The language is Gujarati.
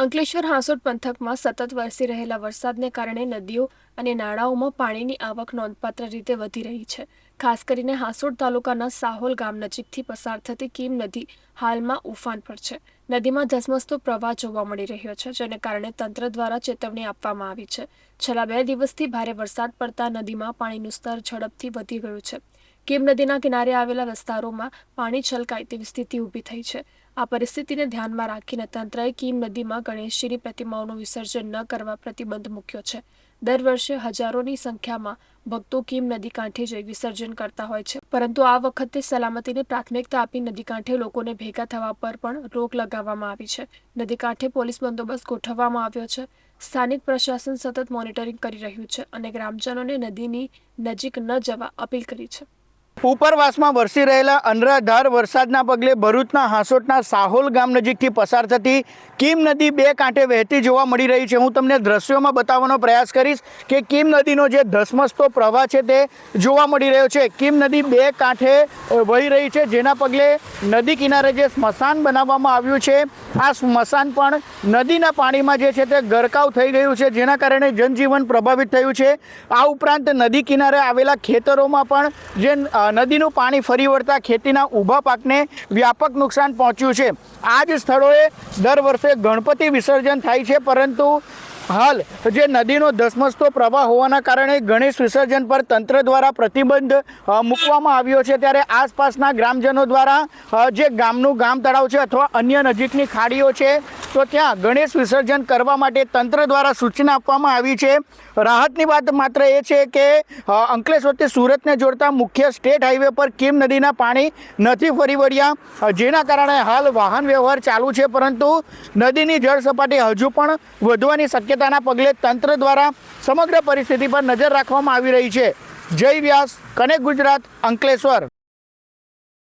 અંકલેશ્વર હાંસોટ પંથકમાં સતત વરસી રહેલા વરસાદને કારણે નદીઓ અને નાળાઓમાં પાણીની આવક નોંધપાત્ર રીતે વધી રહી છે। ખાસ કરીને હાંસોટ તાલુકાના સાહોલ ગામ નજીકથી પસાર થતી કીમ નદી હાલમાં ઉફાન પર છે। નદીમાં ધસમસતો પ્રવાહ જોવા મળી રહ્યો છે, જેને કારણે તંત્ર દ્વારા ચેતવણી આપવામાં આવી છે। છેલ્લા 2 દિવસથી ભારે વરસાદ પડતા નદીમાં પાણીનું સ્તર ઝડપથી વધી ગયું છે। કીમ નદીના કિનારે આવેલા વિસ્તારોમાં પાણી છલકાય તેવી સ્થિતિ ઊભી થઈ છે। આ પરિસ્થિતિને ધ્યાનમાં રાખીને તંત્રએ કીમ નદીમાં ગણેશજીની પ્રતિમાઓનું વિસર્જન ન કરવા પ્રતિબંધ મૂક્યો છે। દર વર્ષે હજારોની સંખ્યામાં ભક્તો કીમ નદી કાંઠે જઈ વિસર્જન કરતા હોય છે, પરંતુ આ વખતે સલામતીને પ્રાથમિકતા આપી નદી કાંઠે લોકોને ભેગા થવા પર પણ રોક લગાવવામાં આવી છે। નદી કાંઠે પોલીસ બંદોબસ્ત ગોઠવવામાં આવ્યો છે। સ્થાનિક પ્રશાસન સતત મોનિટરિંગ કરી રહ્યું છે અને ગ્રામજનોને નદીની નજીક ન જવા અપીલ કરી છે। ઉપરવાસમાં વરસી રહેલા અનરાધાર વરસાદના પગલે ભરૂચના હાંસોટના સાહોલ ગામ નજીકથી પસાર થતી કીમ નદી 2 કાંઠે વહેતી જોવા મળી રહી છે। હું તમને દ્રશ્યોમાં બતાવવાનો પ્રયાસ કરીશ કે કીમ નદીનો જે ધસમસતો પ્રવાહ છે તે જોવા મળી રહ્યો છે। કીમ નદી 2 કાંઠે વહી રહી છે, જેના પગલે નદી કિનારે જે સ્મશાન બનાવવામાં આવ્યું છે, આ સ્મશાન પણ નદીના પાણીમાં જે છે તે ગરકાવ થઈ ગયું છે, જેના કારણે જનજીવન પ્રભાવિત થયું છે। આ ઉપરાંત નદી કિનારે આવેલા ખેતરોમાં પણ જે નદીનું પાણી ફરી વળતા ખેતીના ઊભા પાકને વ્યાપક નુકસાન પહોંચ્યું છે। આ જ સ્થળોએ દર વર્ષે ગણપતિ વિસર્જન થાય છે, પરંતુ હાલ જે નદીનો ધસમસતો પ્રવાહ હોવાના કારણે ગણેશ વિસર્જન પર તંત્ર દ્વારા પ્રતિબંધ મૂકવામાં આવ્યો છે। ત્યારે આસપાસના ગ્રામજનો દ્વારા જે ગામનું ગામ તળાવ છે અથવા અન્ય નજીકની ખાડીઓ છે, તો ત્યાં ગણેશ વિસર્જન કરવા માટે તંત્ર દ્વારા સૂચના આપવામાં આવી છે। રાહતની વાત માત્ર એ છે કે અંકલેશ્વરથી સુરતને જોડતા મુખ્ય સ્ટેટ હાઈવે પર કીમ નદીના પાણી નથી ફરી વળ્યા, જેના કારણે હાલ વાહન વ્યવહાર ચાલુ છે, પરંતુ નદીની જળ સપાટી હજુ પણ વધવાની શક્યતાના પગલે તંત્ર દ્વારા સમગ્ર પરિસ્થિતિ પર નજર રાખવામાં આવી રહી છે। જય વ્યાસ, કનેક્ટ ગુજરાત, અંકલેશ્વર।